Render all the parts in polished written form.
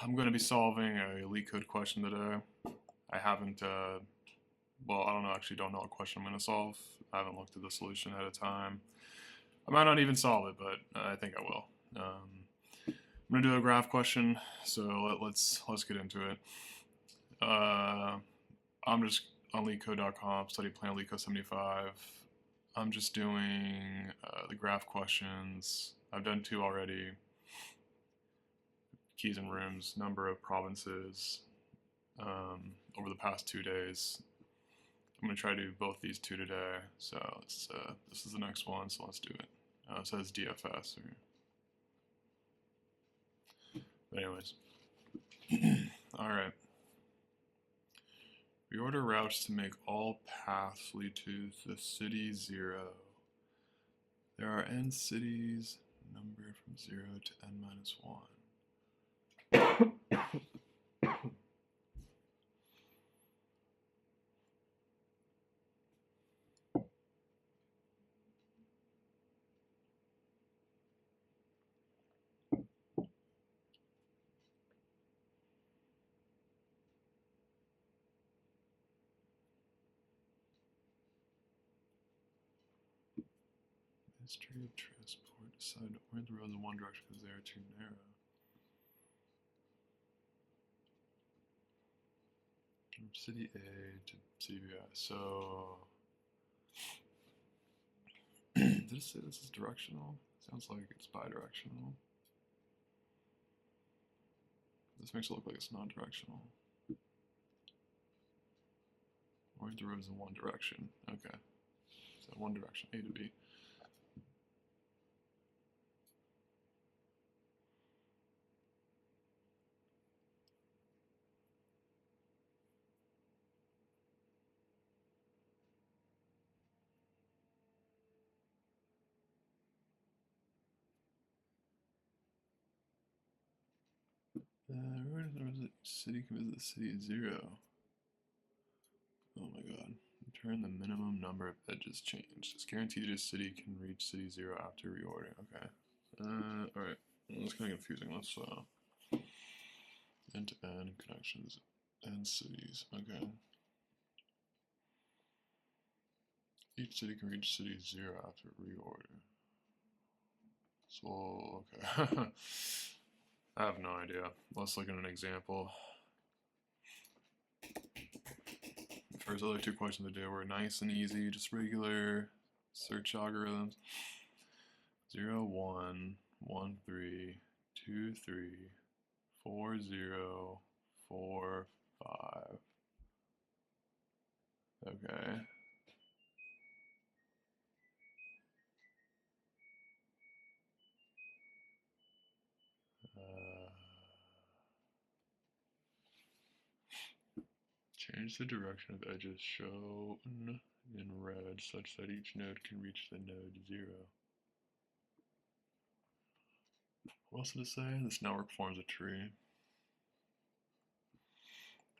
I'm going to be solving a Leetcode question today. I haven't, well, I don't know, actually don't know what question I'm going to solve. I haven't looked at the solution ahead of time. I might not even solve it, but I think I will. I'm going to do a graph question, so let's get into it. I'm just on leetcode.com, study plan Leetcode 75. I'm just doing the graph questions. I've done 2 already. Keys and rooms, number of provinces over the past 2 days. I'm going to try to do both these 2 today. So this is the next one, so let's do it. It says DFS. But anyways. Alright. Reorder routes to make all paths lead to the city 0. There are n cities, number from 0 to n minus 1. History of transport. Decide to orient the roads in one direction because they are too narrow. From city A to city B. So, did it say this is directional? Sounds like it's bidirectional. This makes it look like it's non-directional. Orient the roads in one direction. Okay. So one direction, A to B. The city can visit the city at 0. Oh my god. Return the minimum number of edges changed. It's guaranteed that a city can reach city 0 after reorder. Okay. Alright. That's kind of confusing. Let's end-to-end connections and cities. Okay. Each city can reach city 0 after reorder. So, okay. I have no idea. Let's look at an example. The first other 2 questions of the day were nice and easy, just regular search algorithms. 0, 1, 1, 3, 2, 3, 4, 0, 4, 5. Okay. Change the direction of edges shown in red such that each node can reach the node 0. What else did it say? This network forms a tree.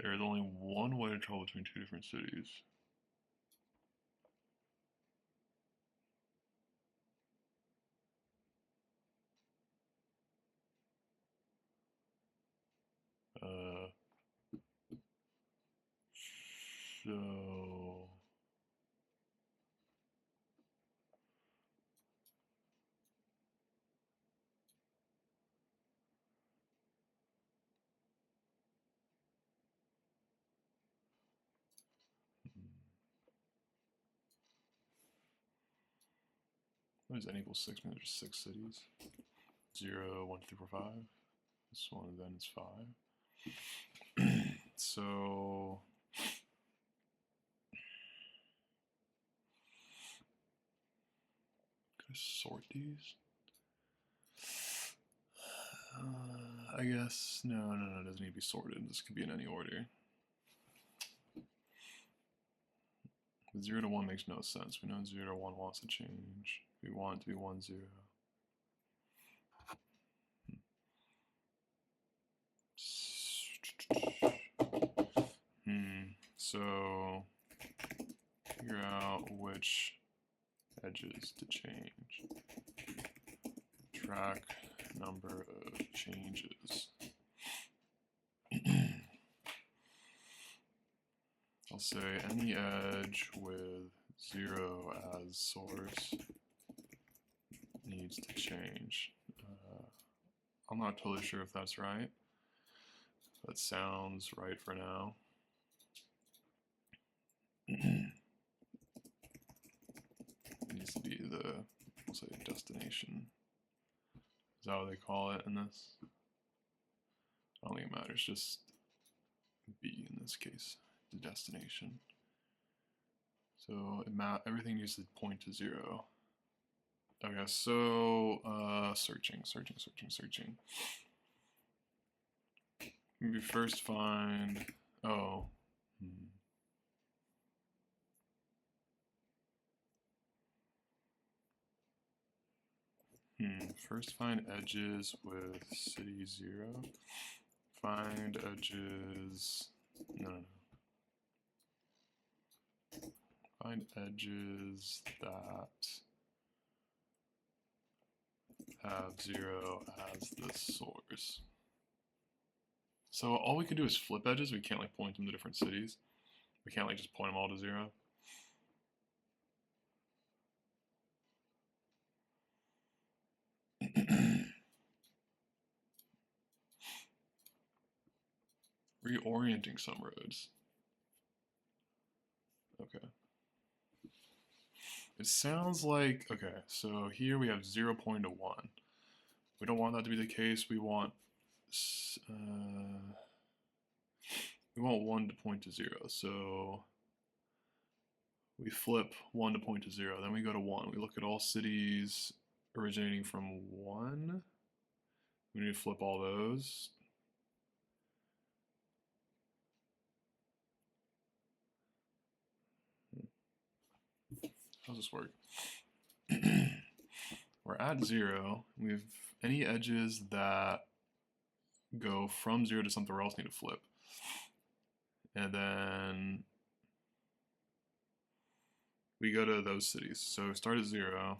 There is only one way to travel between 2 different cities. So what does n equals 6 mean? There's 6 cities. 0, 1, 2, 3, 4, 5. This one then is 5. So can I sort these? I guess no, it doesn't need to be sorted. This could be in any order. 0 to 1 makes no sense. We know 0 to 1 wants to change. We want it to be 1, 0. So figure out which edges to change. Track number of changes. I'll say any edge with 0 as source needs to change. I'm not totally sure if that's right. That sounds right for now. It needs to be the, we'll say, destination. Is that what they call it in this? I don't think it matters, just B in this case, the destination. So everything needs to point to 0. Okay, so searching. Maybe first find, first find edges with city 0. Find edges, no. Find edges that have 0 as the source. So all we can do is flip edges. We can't like point them to different cities. We can't like just point them all to 0. Reorienting some roads. Okay. It sounds like, okay, so here we have 0 point to 1. We don't want that to be the case. We want 1 to point to 0. So we flip 1 to point to 0. Then we go to 1. We look at all cities originating from 1. We need to flip all those. How does this work? We're at 0. We have any edges that go from 0 to somewhere else need to flip. And then we go to those cities. So start at 0.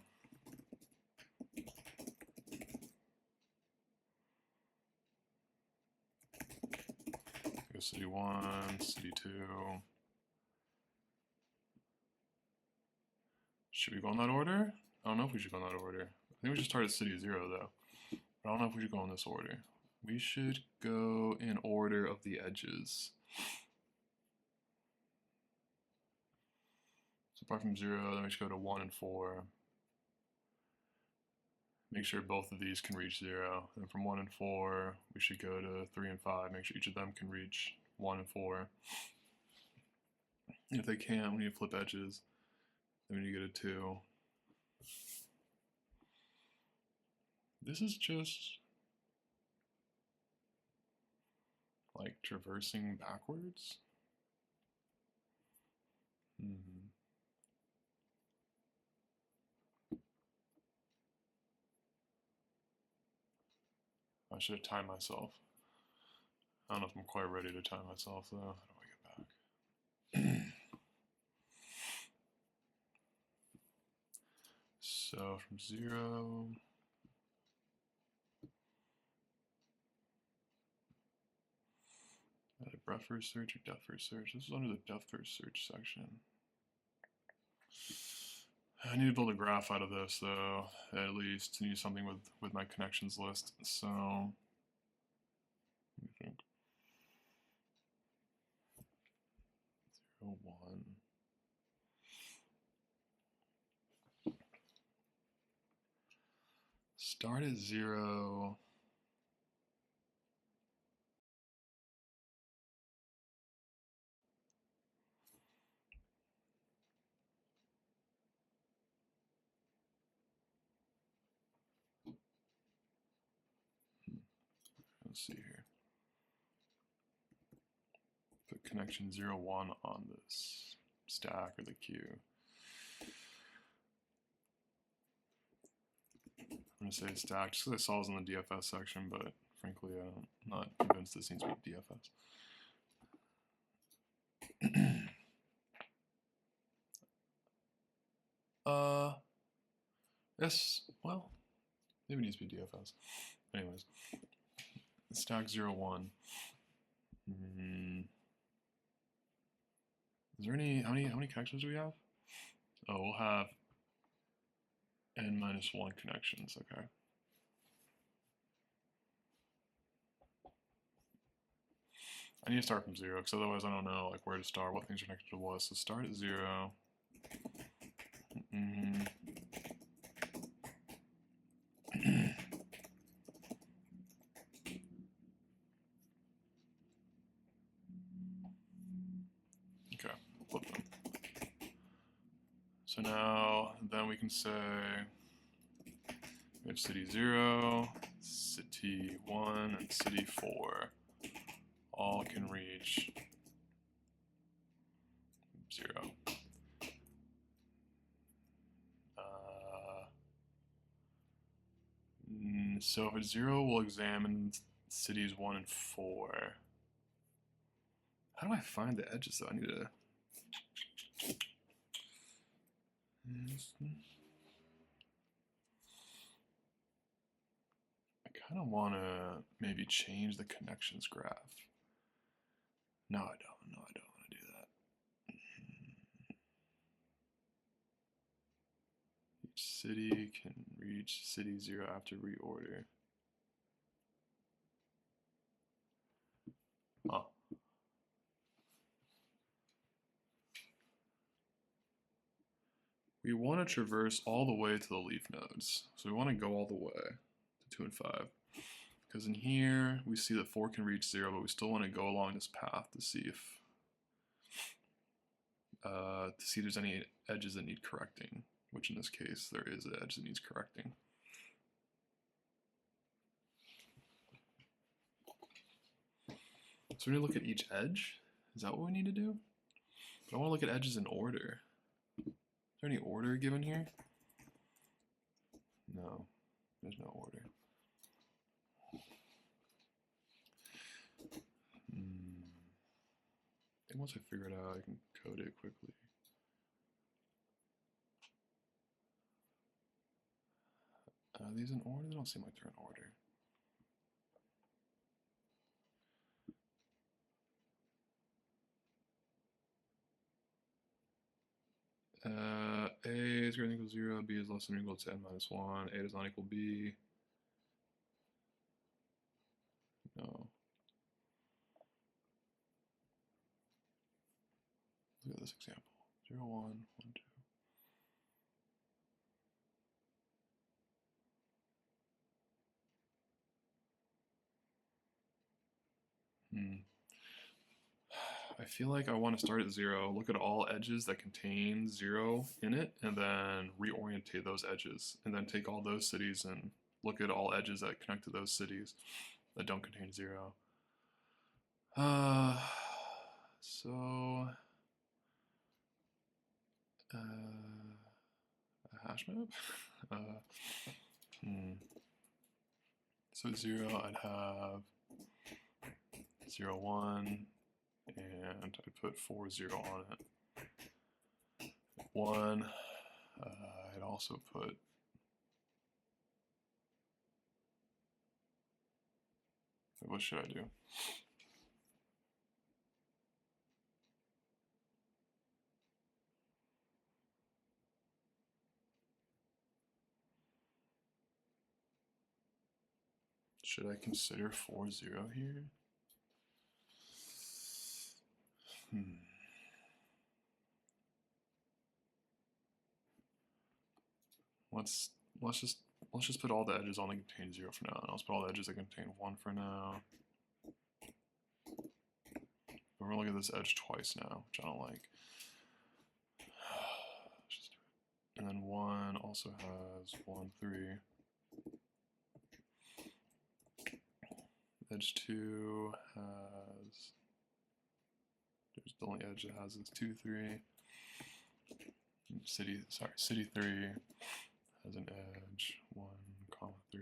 Go city 1, city 2. Should we go in that order? I don't know if we should go in that order. I think we should start at city 0 though. But I don't know if we should go in this order. We should go in order of the edges. So apart from 0, then we should go to 1 and 4. Make sure both of these can reach 0. And from 1 and 4, we should go to 3 and 5. Make sure each of them can reach 1 and 4. And if they can't, we need to flip edges. Then we need to go to 2. This is just like traversing backwards. I should have timed myself. I don't know if I'm quite ready to time myself though. How do I get back? So from 0. Breadth first search or depth first search? This is under the depth first search section. I need to build a graph out of this though, at least to use something with my connections list. So let me think. 0, 1. Start at 0. Let's see here. Put connection 0, 1 on this stack or the queue. I'm going to say stack just because I saw it in the DFS section, but frankly, I'm not convinced this needs to be DFS. Yes, well, maybe it needs to be DFS. Anyways, stack 0, 1. Is there any, how many connections do we have? Oh, we'll have n-1 connections, okay. I need to start from 0, because otherwise I don't know like where to start, what things are connected to what. So start at 0. Okay, flip them. So now, then we can say we have city 0, city 1, and city 4. All can reach 0. So if it's 0, we'll examine cities 1 and 4. How do I find the edges though? I need to... I kind of want to maybe change the connections graph. No, I don't. No, I don't want to do that. Each city can reach city 0 after reorder. Oh. We want to traverse all the way to the leaf nodes. So we want to go all the way to 2 and 5. Because in here, we see that 4 can reach 0, but we still want to go along this path to see if there's any edges that need correcting, which in this case, there is an edge that needs correcting. So we need to look at each edge. Is that what we need to do? But I want to look at edges in order. Is there any order given here? No, there's no order. I think once I figure it out, I can code it quickly. Are these in order? They don't seem like they're in order. A is greater than equal to 0, B is less than or equal to n-1, A does not equal B. No. Look at this example. 0, 1, 1, 2. I feel like I want to start at 0, look at all edges that contain 0 in it, and then reorientate those edges, and then take all those cities and look at all edges that connect to those cities that don't contain 0. So a hash map? So 0, I'd have 0, 1, and I'd put 4, 0 on it. 1, I'd also put what should I do? Should I consider 4, 0 here? Let's just put all the edges on that contain 0 for now, and let's put all the edges that contain 1 for now. But we're gonna look at this edge twice now, which I don't like. Just do it. And then 1 also has 1, 3. Edge 2 has, there's the only edge that has is 2, 3. City 3 has an edge 1, 3.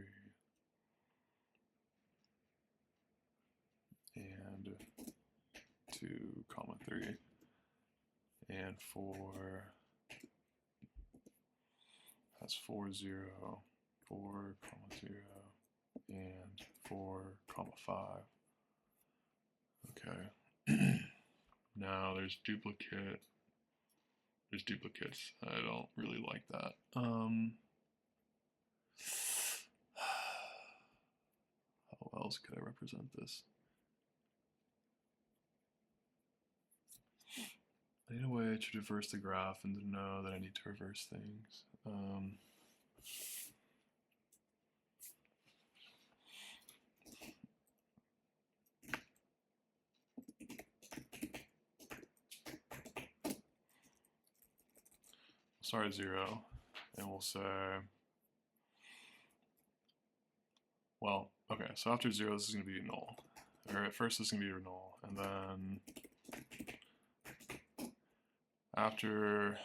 And 2, 3. And 4 has 4, 0, 4, 0, and 4, 5. Okay. Now there's duplicate. There's duplicates. I don't really like that. How else could I represent this? I need a way to reverse the graph and to know that I need to reverse things. Start at 0, and we'll say, well, okay, so after 0, this is going to be null. Or at first, this is going to be null, and then after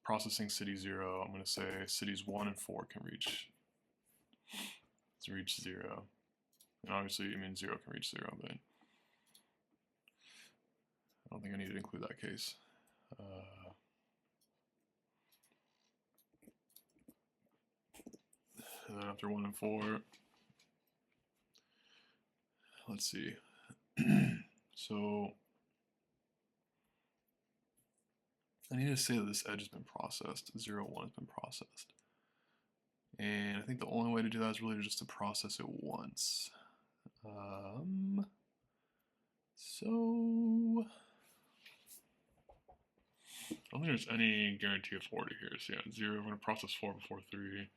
processing city 0, I'm going to say cities 1 and 4 can reach 0. And obviously, I mean 0 can reach 0, but I don't think I need to include that case. And then after 1 and 4, let's see. So I need to say that this edge has been processed. 0, 1 has been processed. And I think the only way to do that is really just to process it once. So I don't think there's any guarantee of order here. So yeah, 0, we're going to process 4 before 3.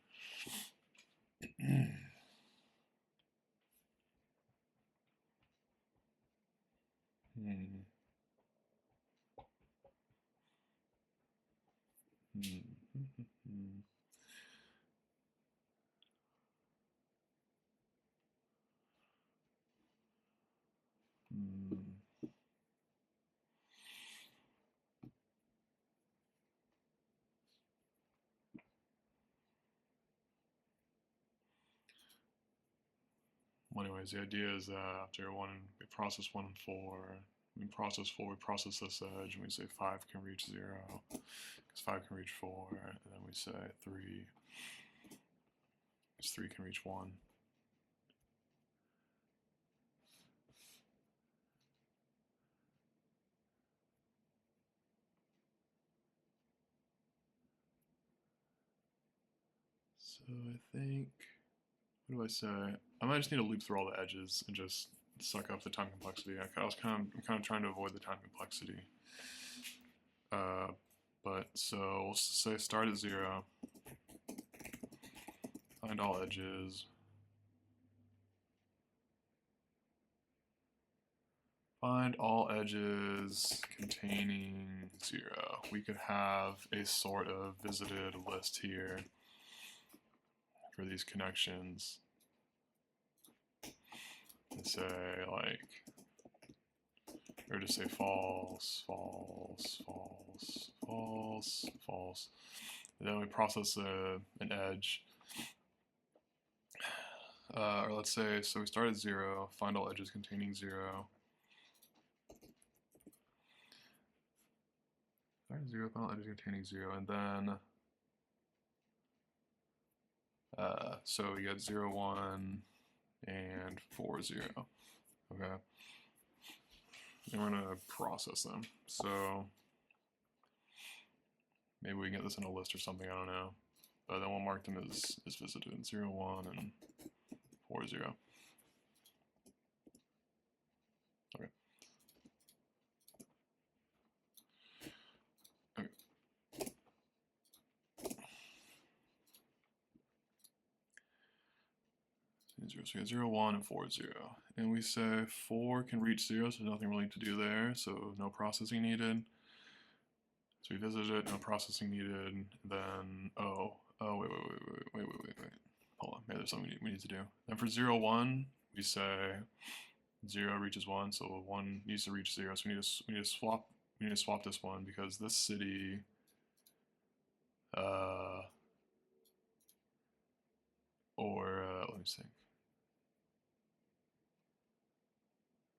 Well, anyways, the idea is that after we process 1 and 4, we process 4, we process this edge, and we say 5 can reach 0, because 5 can reach 4, and then we say 3, because 3 can reach 1. So I think, what do I say? I might just need to loop through all the edges and just suck up the time complexity. I'm kind of trying to avoid the time complexity. But so we'll say start at 0, find all edges, find all edges containing 0. We could have a sort of visited list here for these connections. And say like, or just say false, false, false, false, false. And then we process an edge. Or let's say, so we start at 0, find all edges containing 0. Start at 0, find all edges containing 0, and then, so we get 0, 1, and 4, 0. Okay. And we're going to process them. So maybe we can get this in a list or something, I don't know. But then we'll mark them as visited, 0, 1, and 4, 0. Okay. Okay. So we get 0, 1, and 4, 0. And we say 4 can reach 0, so there's nothing really to do there, so no processing needed. So we visited it, no processing needed. Then, wait. Hold on, maybe there's something we need to do. And for 0, 1, we say 0 reaches 1, so 1 needs to reach 0. So we need to swap this one because this city let me think.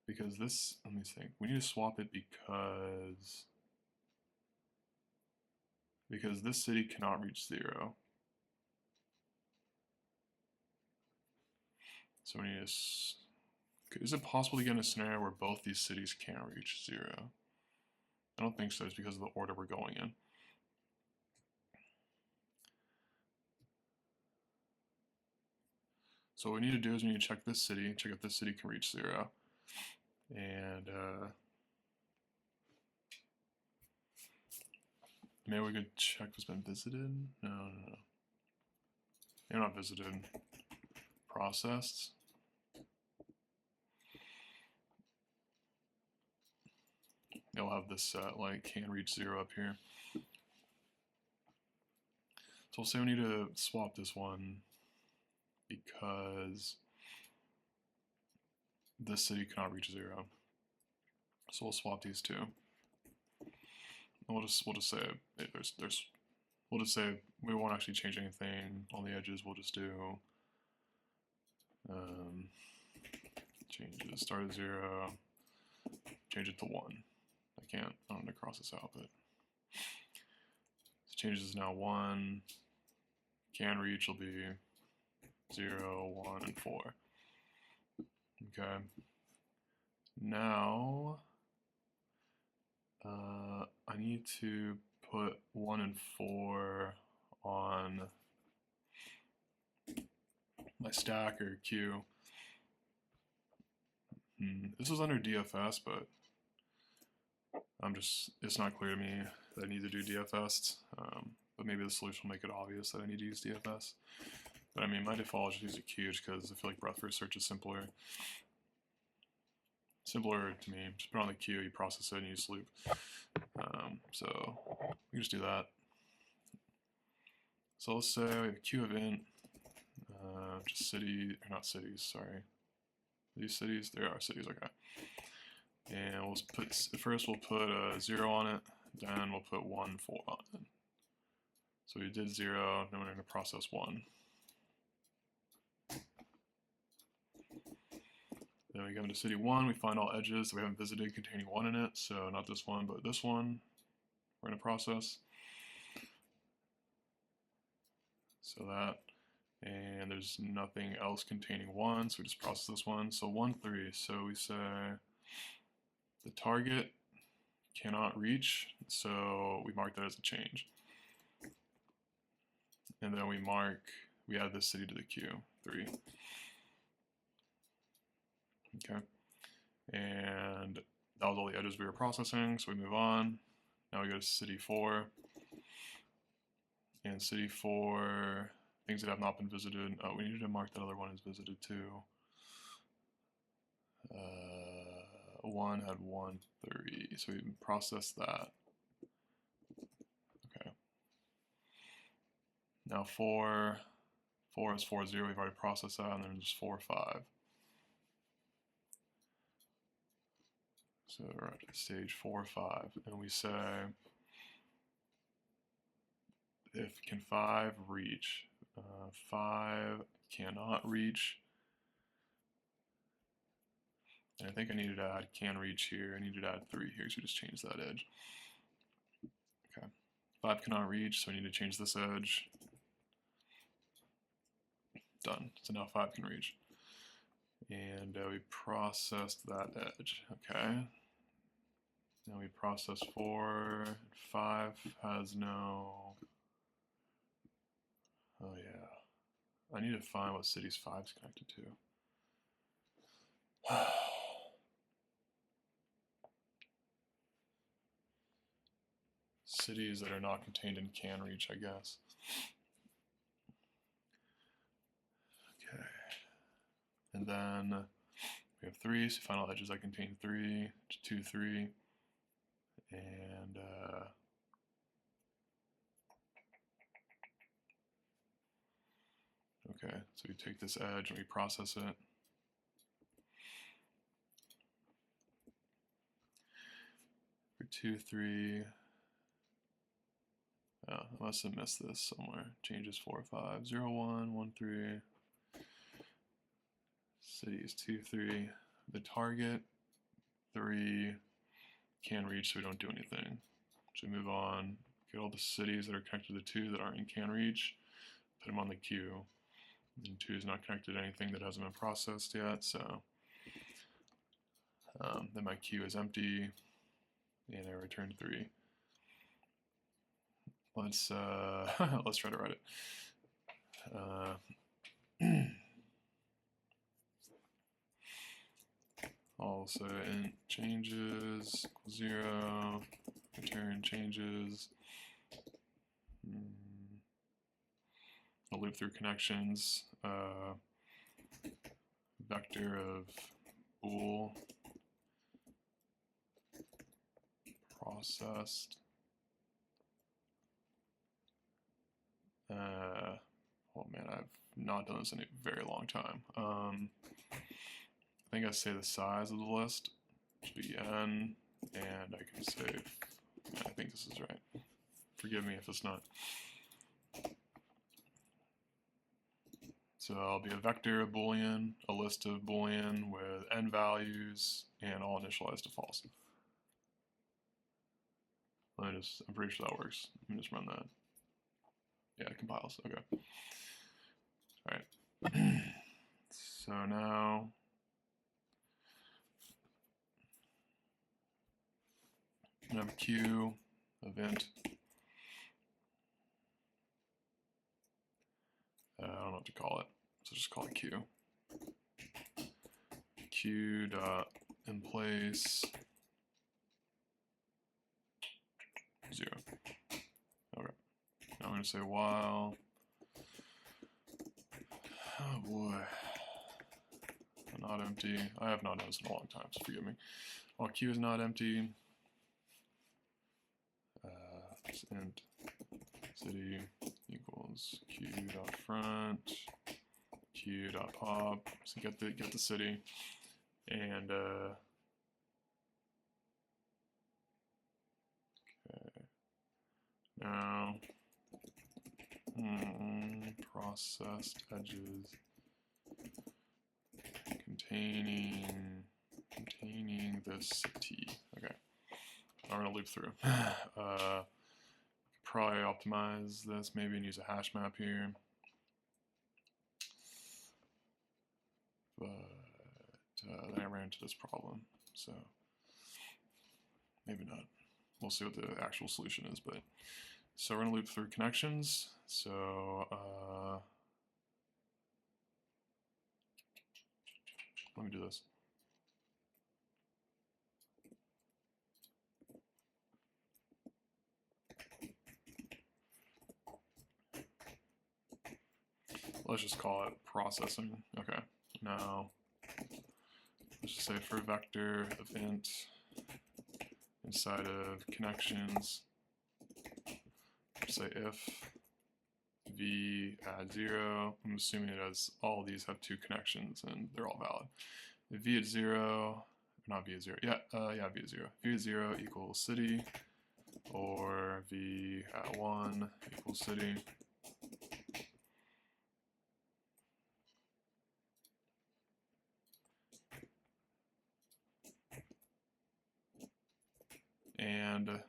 Because this, let me think. We need to swap it because this city cannot reach 0. So we need to, is it possible to get in a scenario where both these cities can't reach 0? I don't think so. It's because of the order we're going in. So what we need to do is we need to check this city, check if this city can reach 0. And maybe we could check if it's been visited. No. Maybe not visited. Processed. You'll have this set like can reach 0 up here. So we'll say we need to swap this one because this city cannot reach 0. So we'll swap these two. And we'll just say we'll just say we won't actually change anything on the edges. We'll just do change it, start at 0, change it to 1. I don't want to cross this out, but changes is now 1. Can reach will be 0, 1, and 4. Okay. Now I need to put 1 and 4 on my stack or queue. This was under DFS, but it's not clear to me that I need to do DFS. But maybe the solution will make it obvious that I need to use DFS. But I mean, my default is just use a queue because I feel like breadth first search is simpler. Simpler to me. Just put it on the queue, you process it, and use loop. So we can just do that. So let's say we have a queue event, just city, or not cities, sorry. These cities, there are cities, okay. And we'll put, first we'll put a 0 on it, then we'll put 1, 4 on it. So we did 0, then we're going to process 1. Then we go into city 1, we find all edges that we haven't visited containing 1 in it, so not this one, but this one we're going to process. So that, and there's nothing else containing 1, so we just process this one. So 1, 3, so we say the target cannot reach, so we mark that as a change. And then we add this city to the queue, 3. Okay, and that was all the edges we were processing, so we move on. Now we go to city 4. And city 4, things that have not been visited. Oh, we needed to mark that other one as visited too. 1 had 1, 3, so we processed that. Okay. Now 4 is 4, 0, we've already processed that, and then just 4, 5. So we're at stage 4, 5, and we say, if can 5 reach? 5 cannot reach. And I think I needed to add can reach here. I needed to add 3 here, so we just change that edge. Okay. 5 cannot reach, so I need to change this edge. Done. So now 5 can reach. And we processed that edge. Okay. Now we process 4. 5 has no. Oh yeah. I need to find what cities 5 is connected to. Cities that are not contained in can reach, I guess. Okay. And then we have 3, so final edges that contain 3, 2, 3. And okay, so we take this edge and we process it. For 2, 3. Oh, I must have missed this somewhere. Changes 4, 5, 0, 1, 1, 3. Cities 2, 3. The target 3 can reach, so we don't do anything. So we move on, get all the cities that are connected to 2 that aren't in can reach, put them on the queue. And 2 is not connected to anything that hasn't been processed yet, so then my queue is empty. and I return 3. Let's let's try to write it. Also int changes equals 0, return changes. I'll loop through connections. Vector of bool processed. Oh man, I've not done this in a very long time. I think I say the size of the list should be n, and I can say, I think this is right. Forgive me if it's not. So I'll be a vector of Boolean, a list of Boolean with n values, and all initialized to false. I'm pretty sure that works. Let me just run that. Yeah, it compiles. Okay. All right. So now I have a q event. I don't know what to call it, so just call it q. q.emplace 0. Okay. Now I'm going to say while. Oh boy. Not empty. I have not done this in a long time, so forgive me. While q is not empty, int city equals q.front, q.pop. So get the city, and okay. Now processed edges containing this t. Okay, I'm gonna loop through. Probably optimize this maybe and use a hash map here, but then I ran into this problem, so maybe not. We'll see what the actual solution is. But so we're gonna loop through connections. So let me do this. Let's just call it processing. Okay. Now let's just say for vector of int inside of connections, say if v add 0. I'm assuming it has all these have 2 connections and they're all valid. If v at 0, not v at 0, yeah, v at 0. V at 0 equals city, or v at 1 equals city. And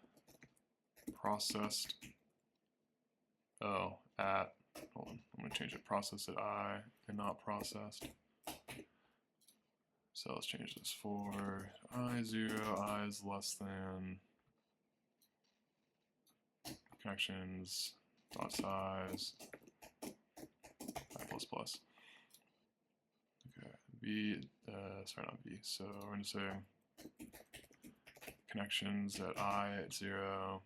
processed, hold on, I'm going to change it, processed at I and not processed. So let's change this for I0, I is less than connections.size, I++. Okay, v, sorry, not v, so we're going to say connections at I at 0,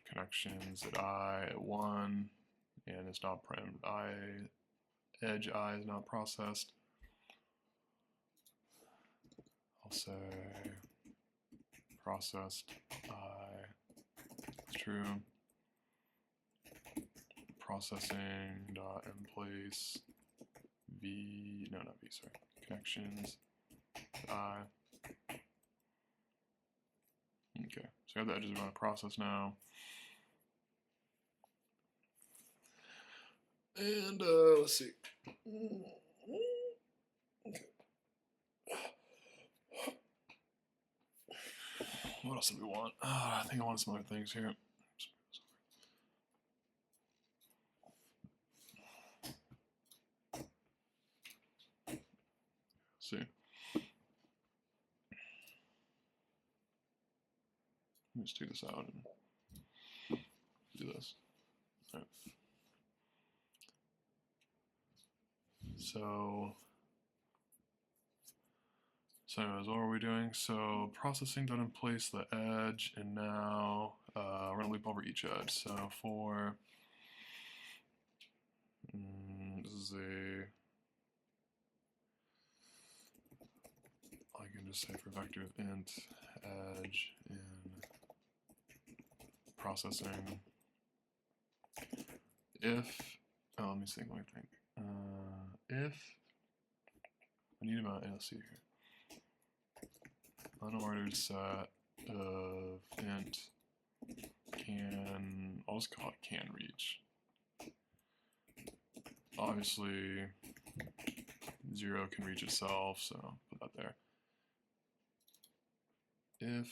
connections at I at 1, and it's not edge I is not processed. I'll say processed I is true. Processing.emplace v, no, not v, sorry, connections I. Okay, so I have the edges we want to process now. And let's see. Okay. What else do we want? I think I want some other things here. Let's see. me just take this out and do this. All right. So anyways, what are we doing? So processing.emplace the edge, and now we're gonna loop over each edge. So for this is I can just say for vector of int edge in processing if let me think. If I need about let's see here. Unordered set of int can, I'll just call it canReach. Obviously 0 can reach itself, so put that there. If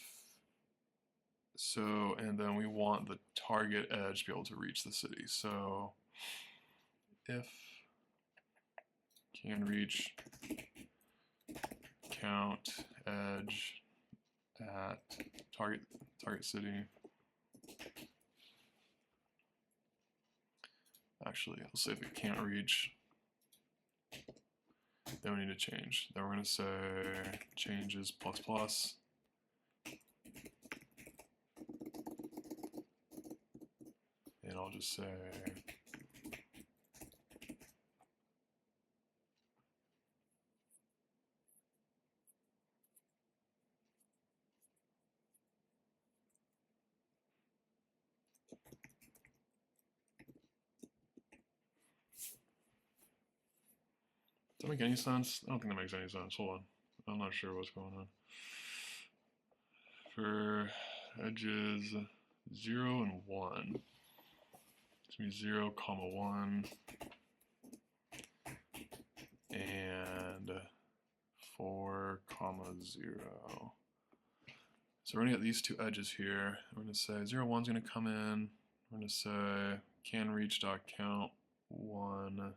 so, and then we want the target edge to be able to reach the city. So if canReach count edge at target city. Actually, let's say if it can't reach, then we need to change. Then we're going to say changes plus plus. And I'll just say does that make any sense? I don't think that makes any sense. Hold on. I'm not sure what's going on. For edges 0 and 1, it's going to be 0, 1, and 4, 0. So we're going to get these two edges here. We're going to say 0, 1 is going to come in. We're going to say canReach.count 1.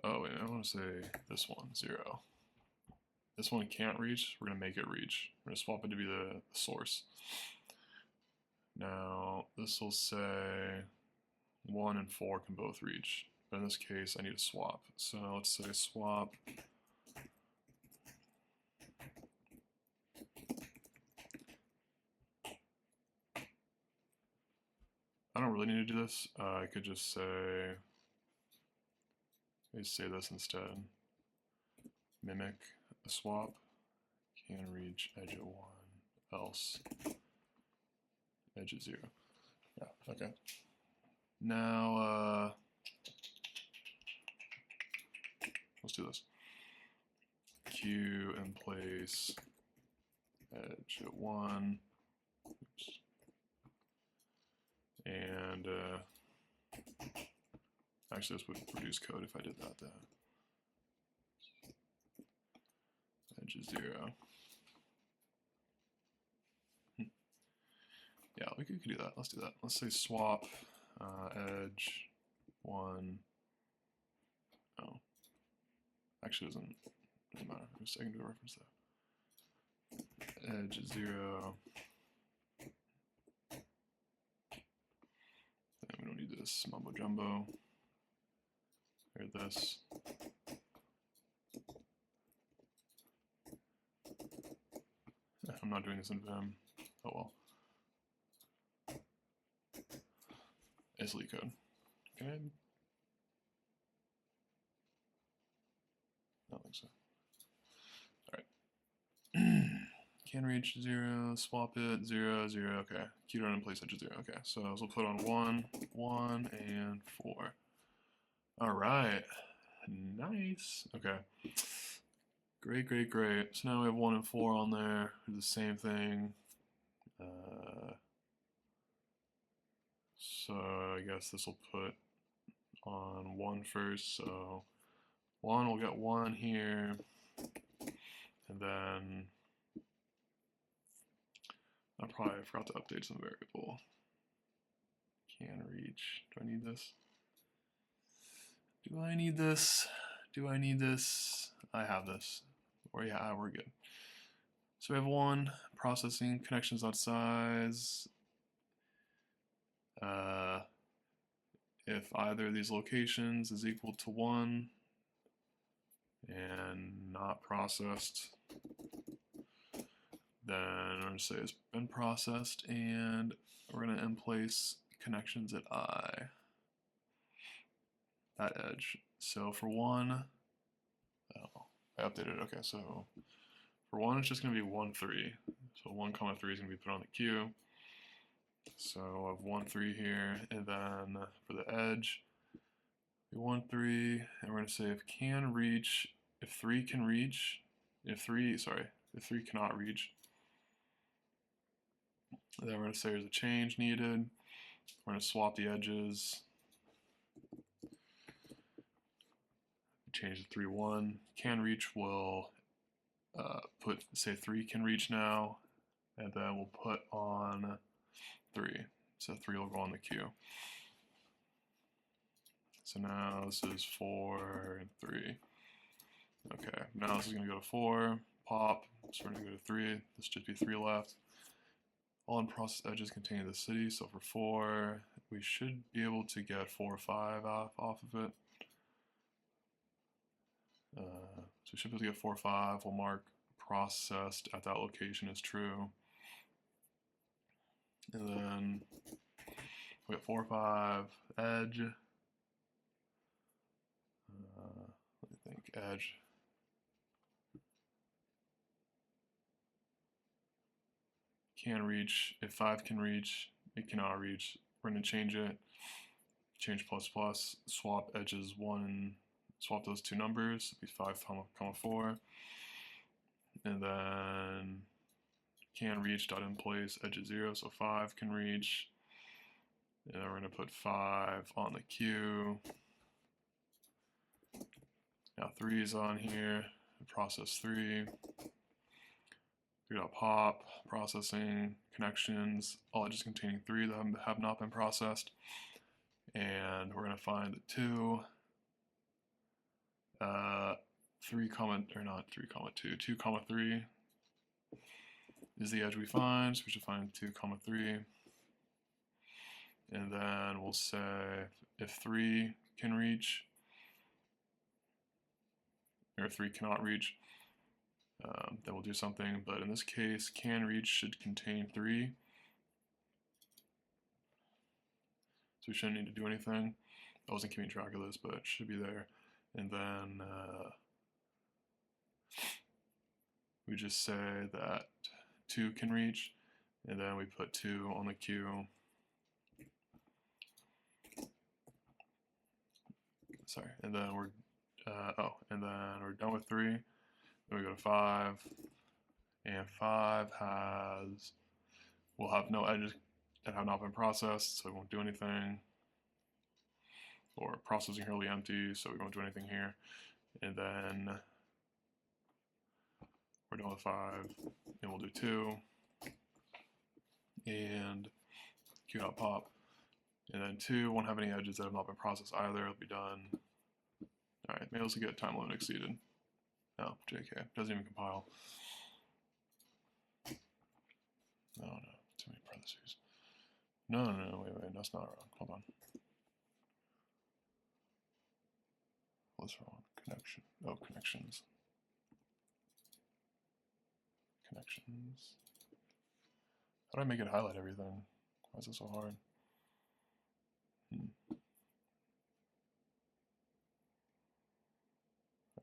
Oh wait, I want to say this one, 0. This one can't reach, we're going to make it reach. We're going to swap it to be the source. Now, this will say 1 and 4 can both reach. But in this case, I need to swap. So let's say swap. I don't really need to do this. I could just say, let's say this instead. Mimic a swap. Can reach edge at 1, else edge at 0. Yeah, okay. Now, let's do this. q.emplace edge at 1. Oops. And actually, this would reduce code if I did that. Edge is 0. Yeah, we could do that. Let's do that. Let's say swap edge 1. Oh, actually, doesn't matter. I'm just taking to a reference there. Edge is 0. And we don't need this mumbo jumbo. Or this. I'm not doing this in Vim. Oh well. It's Leetcode. Can I? I don't think so. Alright. Can reach 0, swap it, 0, 0, okay. q.emplace edge 0, okay. So we'll put on 1, 1, and 4. Alright. Nice. Okay. Great, great, great. So now we have 1 and 4 on there. Do the same thing. So I guess this will put on 1 first. So 1 will get 1 here. And then I probably forgot to update some variable. Can reach. Do I need this? Do I need this? Do I need this? I have this. Or yeah, we're good. So we have one processing connections.size. If either of these locations is equal to 1 and not processed, then I'm going to say it's been processed, and we're going to emplace connections at I, that edge. So for 1, oh, I updated, okay, so for 1 it's just going to be 1, 3. So 1, 3 is going to be put on the queue. So I have 1, 3 here, and then for the edge, 1, 3, and we're going to say if can reach, if 3 can reach, if 3 cannot reach, then we're going to say there's a change needed. We're going to swap the edges. Change to 3, 1. Can reach will put, say 3 can reach now, and then we'll put on 3. So 3 will go on the queue. So now this is 4 and 3. Okay, now this is going to go to 4, pop, so we're going to go to 3. This should be 3 left. All unprocessed edges containing the city, so for 4, we should be able to get 4 or 5 off of it. So we should be able to get 4 or 5. We'll mark processed at that location as true. And then we get 4 or 5, edge. Let me think, edge. Can reach, if 5 can reach, it cannot reach. We're going to change it, change plus plus, swap edges 1, swap those 2 numbers, it'd be 5, 4, and then can reach.emplace edge 0, so 5 can reach, and then we're going to put 5 on the queue. Now 3 is on here, process 3. q.pop, processing, connections, all edges containing 3 that have not been processed. And we're going to find 2, 3, or not 3, 2, 2, 3 is the edge we find, so we should find 2, 3. And then we'll say if 3 can reach, or 3 cannot reach, then we'll do something, but in this case, can reach should contain 3. So we shouldn't need to do anything. I wasn't keeping track of this, but it should be there. And then we just say that 2 can reach, and then we put 2 on the queue. Sorry, and then we're done with 3. Then we go to 5, and 5 will have no edges that have not been processed, so we won't do anything. Or processing currently empty, so we won't do anything here. And then we're done with 5, and we'll do 2, and q.pop. And then 2 won't have any edges that have not been processed either, it'll be done. Alright, maybe let's get time limit exceeded. No, JK, doesn't even compile. No, too many parentheses. No, wait, that's not wrong. Hold on. What's wrong? Connection. Oh, connections. Connections. How do I make it highlight everything? Why is it so hard?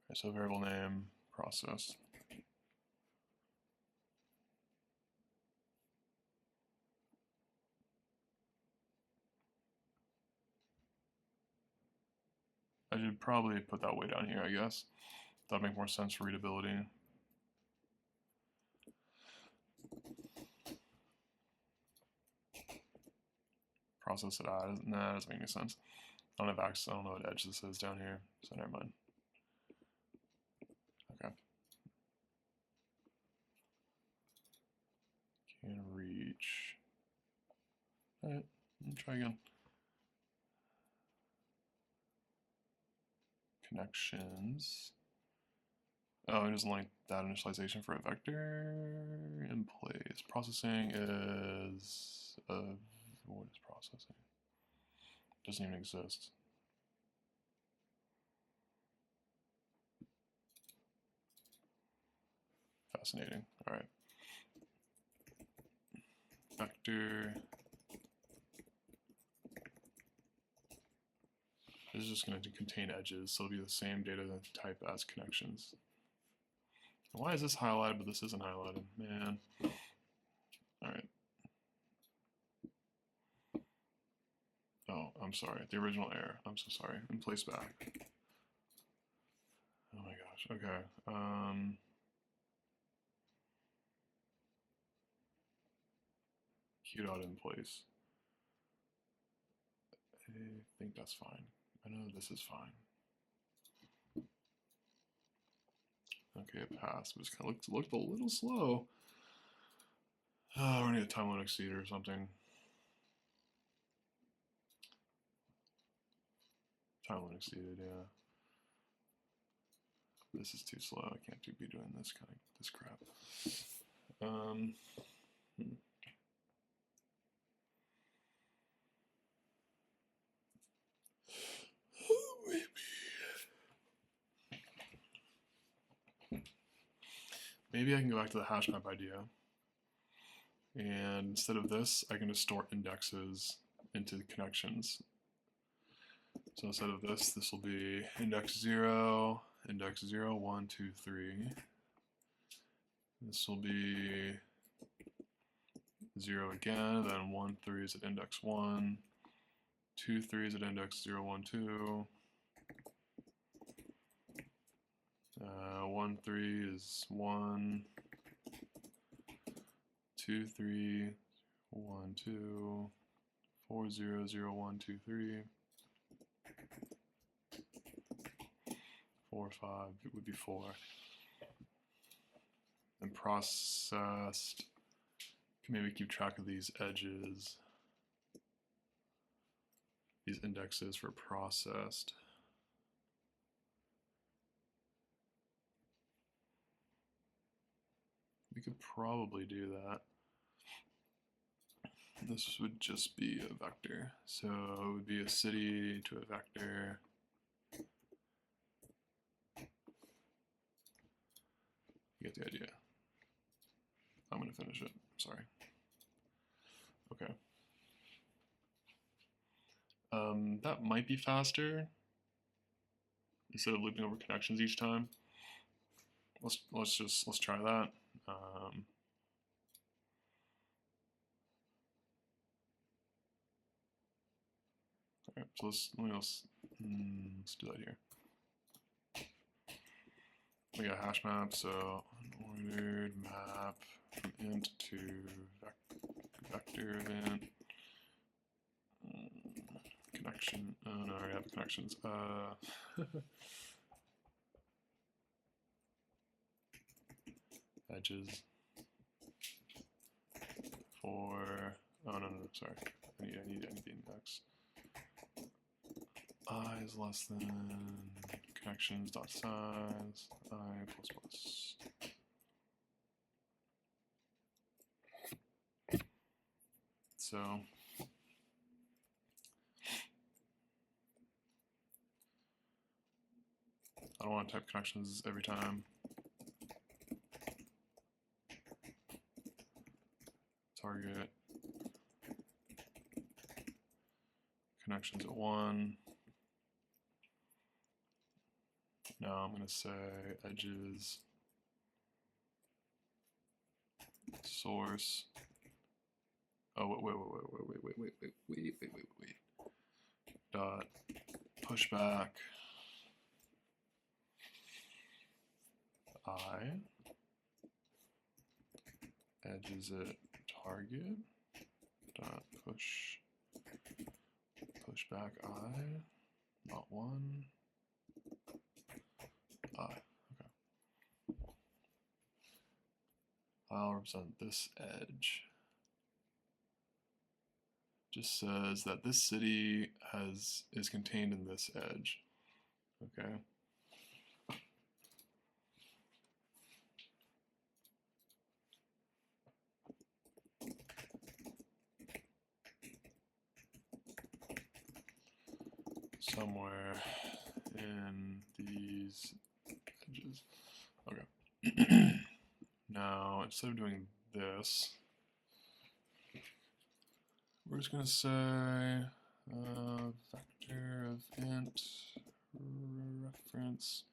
Okay, so variable name, process. I should probably put that way down here, I guess. That'd make more sense for readability. Process it out. Nah, that doesn't make any sense. I don't have access. I don't know what edge this is down here, so never mind. Okay. Can reach. All right, let me try again. connections. Oh, it doesn't like that initialization for a vector in place. Processing is what is processing? Doesn't even exist. Fascinating. All right. Vector. This is just going to contain edges, so it'll be the same data type as connections. Why is this highlighted, but this isn't highlighted? Man. All right. Oh, I'm sorry. The original error. I'm so sorry. Emplace back. Oh my gosh. Okay. q.emplace. I think that's fine. I know this is fine. Okay, it passed, but it kind of looked a little slow. Oh, we're gonna need a time limit exceeder or something. Time limit exceeded, yeah. This is too slow. I can't be doing this crap. Maybe I can go back to the hash map idea. And instead of this, I can just store indexes into the connections. So instead of this, this will be index 0, 1, 2, 3. This will be 0 again, then 1, 3 is at index 1, 2, 3 is at index 0, 1, 2. 1, 3 is 1, 2, 3, 1, 2, 4, 0, 0, 1, 2, 3. 4, 5, it would be 4. And processed, can maybe keep track of these edges, these indexes for processed. We could probably do that. This would just be a vector. So it would be a city to a vector. You get the idea. I'm going to finish it. Sorry. Okay. That might be faster. Instead of looping over connections each time. Let's try that. Alright, so let's do that here. We got hash map, so unordered map from int to vector event. Connection. Oh no, I already have connections. Edges for. Oh no, sorry. I need the index. I is less than connections.size I plus plus. So I don't want to type connections every time. Target connections at 1. Now I'm going to say edges source. Oh wait. Dot pushback I edges at target dot pushback I not 1 I. Okay. I'll represent this edge. Just says that this city is contained in this edge. Okay. somewhere in these edges. Okay. Now, instead of doing this, we're just going to say vector of int reference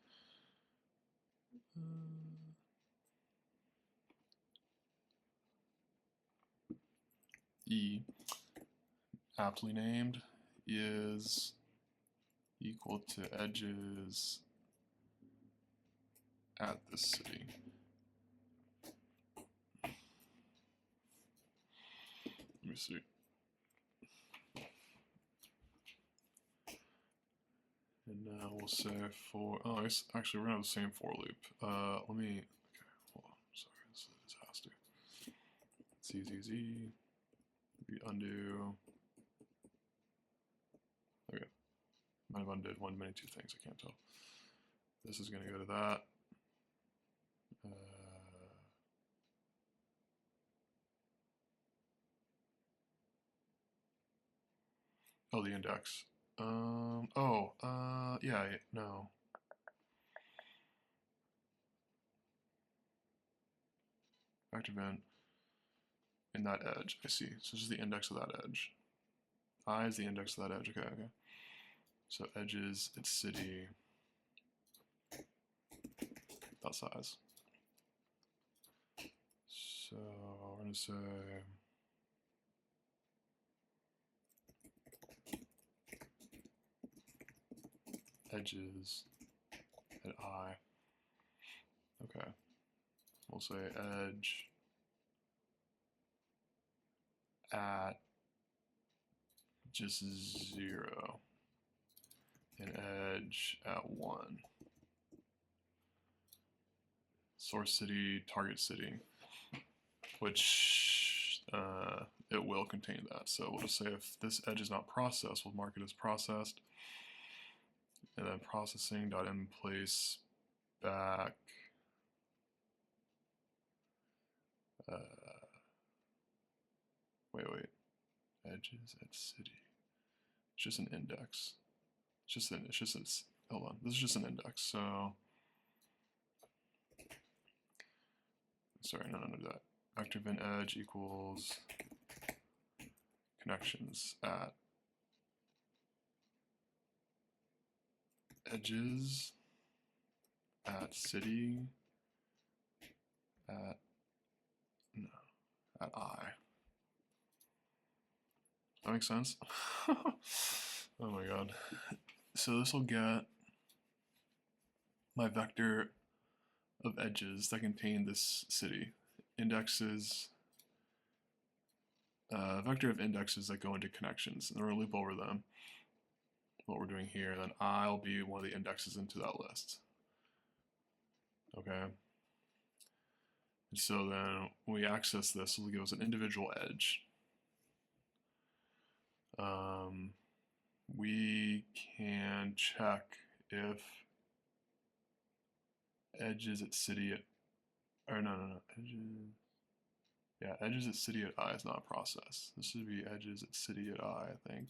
e, aptly named, is equal to edges at the city. Let me see. And now we'll say for, oh, actually we're gonna have the same for loop. Let me, okay, hold on, sorry, this is a disaster. ZZZ, we undo. Okay, might have undid one, many, two things, I can't tell. This is gonna go to that. Oh, the index. Yeah, no. Vector event in that edge, I see. So this is the index of that edge. I is the index of that edge, okay, okay. So edges, its city, dot size. So we're gonna say edges at I. Okay. We'll say edge at just 0 and edge at 1. Source city, target city, which it will contain that. So we'll just say if this edge is not processed, we'll mark it as processed. And then processing.emplace back wait, edges at city. It's just an index. Hold on, this is just an index, so sorry, no, that. Vector of an edge equals connections at edges at city at I. That makes sense? Oh my god. So this will get my vector of edges that contain this city. Indexes, vector of indexes that go into connections, and we're going to loop over them, what we're doing here, and then I'll be one of the indexes into that list. Okay. And so then when we access this, it'll give us an individual edge. We can check if edges at city at, or no, edges, yeah, edges at city at I is not a process. This should be edges at city at I think.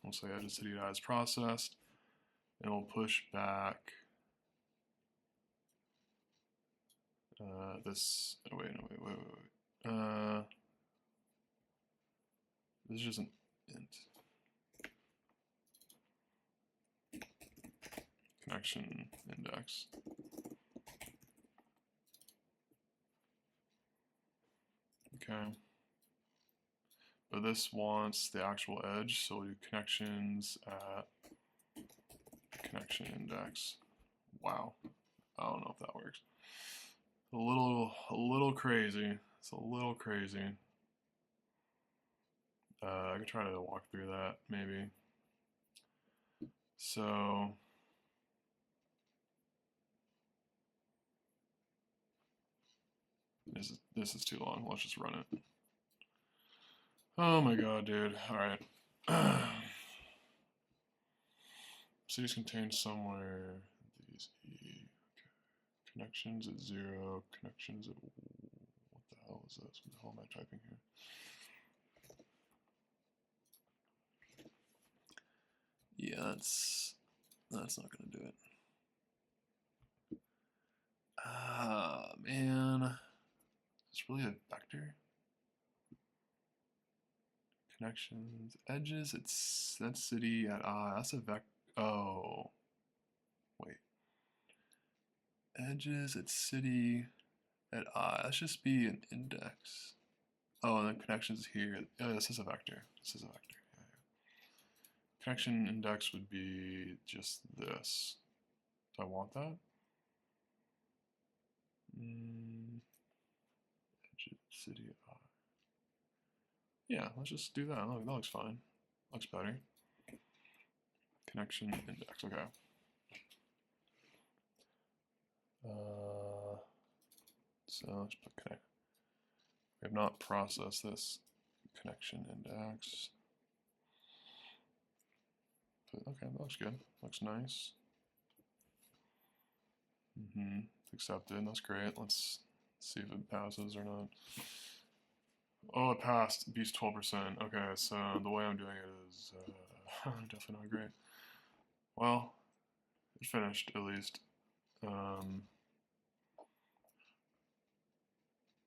We'll say edges city at I is processed, and we'll push back this, oh, wait, this is just an int. Connection index. Okay. But this wants the actual edge, so we'll do connections at connection index. Wow. I don't know if that works. A little crazy. It's a little crazy. I could try to walk through that, maybe. So this is too long. Let's just run it. Oh my god, dude. Alright. Cities contain somewhere these E. Okay. Connections at 0. Connections at, what the hell is this? What the hell am I typing here? Yeah, that's not gonna do it. Man, it's really a vector. Connections, edges. That's city at I. That's a vector. Oh, wait. Edges. It's city at I. That should just be an index. Oh, and then connections here. Oh, this is a vector. This is a vector. Yeah, yeah. Connection index would be just this. Do I want that? Edges, city at I. Yeah, let's just do that. That looks fine. Looks better. Connection index. Okay. So let's put connect. We have not processed this connection index. But okay, that looks good. Looks nice. Accepted. That's great. Let's see if it passes or not. Oh, it passed. It beats 12%. Okay, so the way I'm doing it is definitely not great. Well, it finished at least.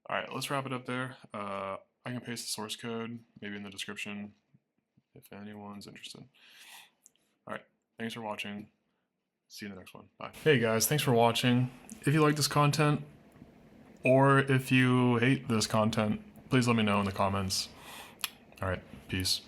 Alright, let's wrap it up there. I can paste the source code, maybe in the description, if anyone's interested. Alright, thanks for watching. See you in the next one. Bye. Hey guys, thanks for watching. If you like this content, or if you hate this content, please let me know in the comments. Alright, peace.